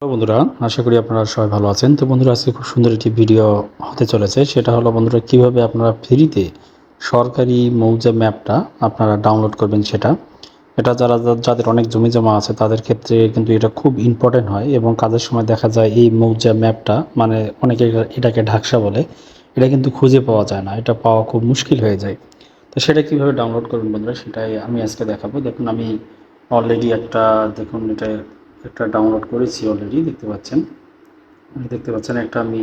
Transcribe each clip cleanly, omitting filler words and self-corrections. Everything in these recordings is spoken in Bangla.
তো বন্ধুরা, আশা করি আপনারা সবাই ভালো আছেন। তো বন্ধুরা, আজকে খুব সুন্দর একটি ভিডিও হতে চলেছে। সেটা হলো বন্ধুরা, কিভাবে আপনারা ফ্রিতে সরকারি মৌজা ম্যাপটা আপনারা ডাউনলোড করবেন সেটা। এটা যাদের অনেক জমি জমা আছে তাদের ক্ষেত্রে কিন্তু এটা খুব ইম্পর্টেন্ট হয় এবং কাজের সময় দেখা যায় এই মৌজা ম্যাপটা মানে অনেকে এটাকে ঢাকসা বলে। এটা কিন্তু খুঁজে পাওয়া যায় না। এটা পাওয়া খুব মুশকিল হয়ে যায়। তো সেটা কিভাবে ডাউনলোড করবেন বন্ধুরা, সেটাই আমি আজকে দেখাবো। দেখুন, আমি অলরেডি দেখুন এটা একটা ডাউনলোড করেছি অলরেডি। দেখতে পাচ্ছেন একটা আমি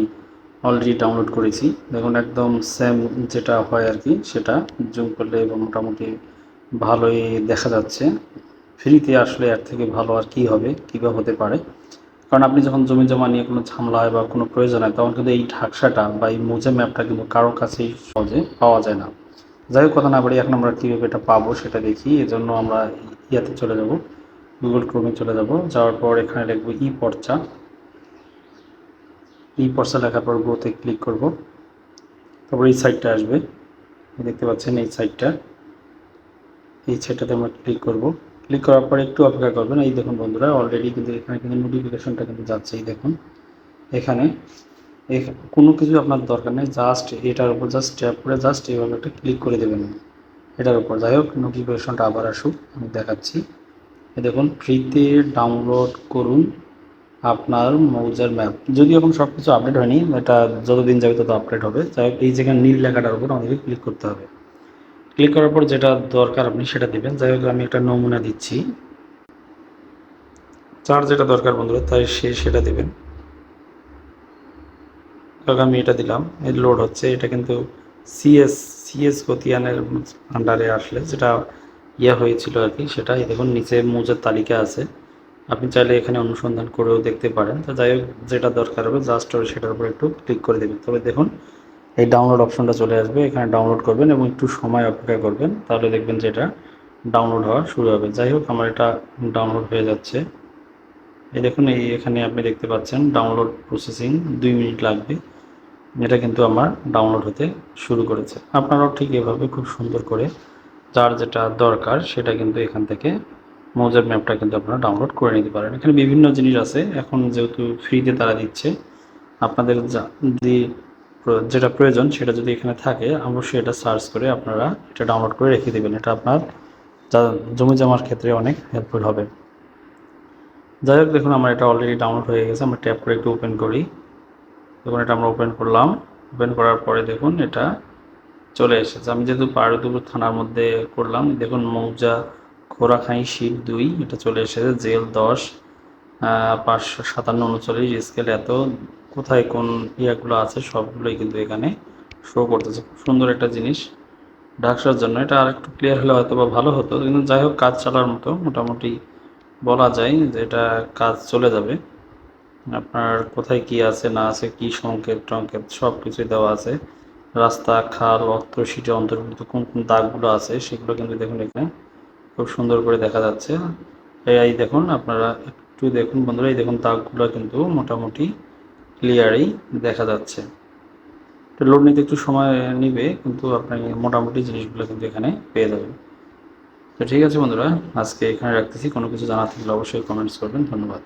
অলরেডি ডাউনলোড করেছি। দেখুন, একদম সেম যেটা হয় আর কি, সেটা জুম করলে এবং মোটামুটি ভালোই দেখা যাচ্ছে। ফ্রিতে আসলে এর থেকে ভালো আর কি হবে, কী বা হতে পারে। কারণ আপনি যখন জমি জমা নিয়ে কোনো ঝামেলা হয় বা কোনো প্রয়োজন হয়, তখন কিন্তু এই ঢাকসাটা বা এই মৌজা ম্যাপটা কিন্তু কারোর কাছেই সহজে পাওয়া যায় না। যাই হোক, কথা না বাড়ি, এখন আমরা কীভাবে এটা পাবো সেটা দেখি। এজন্য আমরা ইয়াতে চলে যাব, গুগল ক্রোমে চলে যাব। যাওয়ার পর এখানে লিখব ই পর্চা লেখার পর গোতে ক্লিক করব। তারপর এই সাইটটা আসবে, দেখতে পাচ্ছেন এই সাইটটাতে আমরা ক্লিক করব। ক্লিক করার পর একটু অপেক্ষা করবেন। এই দেখুন বন্ধুরা, অলরেডি কিন্তু এখানে কিন্তু নোটিফিকেশনটা কিন্তু যাচ্ছে। এই দেখুন, এখানে কোনো কিছু আপনার দরকার নেই, জাস্ট এটার উপর জাস্ট ট্যাপ করে জাস্ট এইভাবে একটা ক্লিক করে দেবেন এটার উপর। যাই হোক, নোটিফিকেশনটা আবার আসুক, আমি দেখাচ্ছি। দেখুন, ফ্রিতে ডাউনলোড করুন আপনার মৌজার ম্যাপ। যদি এখন সব কিছু আপডেট হয়নি, এটা যতদিন যাবে তত আপডেট হবে। যাই হোক, এই জায়গায় নীল লেখাটার উপর আমাদেরকে ক্লিক করতে হবে। ক্লিক করার পর যেটা দরকার আপনি সেটা দেবেন। যাই হোক, আমি একটা নমুনা দিচ্ছি। যার যেটা দরকার বন্ধুরা, তাই সেটা দেবেন। আমি এটা দিলাম, এই লোড হচ্ছে। এটা কিন্তু সিএস গতিয়ানের আন্ডারে আসলে যেটা হয়েছিল আর কি, সেটা দেখুন নিচে মৌজার তালিকা আছে। আপনি চাইলে এখানে অনুসন্ধান করেও দেখতে পারেন। তো যাই হোক, যেটা দরকার হবে জাস্ট সেটার উপর একটু ক্লিক করে দেবেন। তবে দেখুন, এই ডাউনলোড অপশনটা চলে আসবে। এখানে ডাউনলোড করবেন এবং একটু সময় অপেক্ষা করবেন, তাহলে দেখবেন যে এটা ডাউনলোড হওয়া শুরু হবে। যাই হোক, আমার এটা ডাউনলোড হয়ে যাচ্ছে। এই দেখুন, এখানে আপনি দেখতে পাচ্ছেন ডাউনলোড প্রসেসিং 2 মিনিট লাগবে। এটা কিন্তু আমার ডাউনলোড হতে শুরু করেছে। আপনারাও ঠিক এভাবে খুব সুন্দর করে যার যেটা দরকার সেটা কিন্তু এখান থেকে মৌজার ম্যাপটা কিন্তু আপনারা ডাউনলোড করে নিতে পারেন। এখানে বিভিন্ন জিনিস আছে, এখন যেহেতু ফ্রিতে তারা দিচ্ছে, আপনাদের যদি যেটা প্রয়োজন সেটা যদি এখানে থাকে, অবশ্যই এটা সার্চ করে আপনারা এটা ডাউনলোড করে রেখে দেবেন। এটা আপনার জমি জমার ক্ষেত্রে অনেক হেল্পফুল হবে। যাই হোক, দেখুন আমার এটা অলরেডি ডাউনলোড হয়ে গেছে। আমরা ট্যাপ করে একটু ওপেন করি। দেখুন, এটা আমরা ওপেন করলাম। ওপেন করার পরে দেখুন এটা চলে এসেছে। আমি যেহেতু পাহাড়পুর থানার মধ্যে করলাম, দেখুন মৌজা খোরাখাই শীত 2 এটা চলে এসেছে। জেল 10, 557 39 স্কেল এত। কোথায় কোন ইয়াগুলো আছে সবগুলোই কিন্তু এখানে শো করতেছে। খুব সুন্দর একটা জিনিস ঢাকসার জন্য। এটা আর একটু ক্লিয়ার হলে হয়তো বা ভালো হতো, কিন্তু যাই হোক, কাজ চালার মতো মোটামুটি বলা যায় যে এটা কাজ চলে যাবে। আপনার কোথায় কি আছে না আছে, কি সংকেত টংকেত সব কিছুই দেওয়া আছে। রাস্তা, খাল, অত্রশিটে অন্তর্ভুক্ত কোন কোন দাগগুলো আছে সেগুলো কিন্তু দেখুন এখানে খুব সুন্দর করে দেখা যাচ্ছে। এই দেখুন, আপনারা একটু দেখুন বন্ধুরা, এই দেখুন দাগগুলো কিন্তু মোটামুটি ক্লিয়ারই দেখা যাচ্ছে। তো লোড নিতে একটু সময় নিবে, কিন্তু আপনি মোটামুটি জিনিসগুলো কিন্তু এখানে পেয়ে যাবেন। তো ঠিক আছে বন্ধুরা, আজকে এখানে রাখতেছি। কোনো কিছু জানার থাকলে অবশ্যই কমেন্টস করবেন। ধন্যবাদ।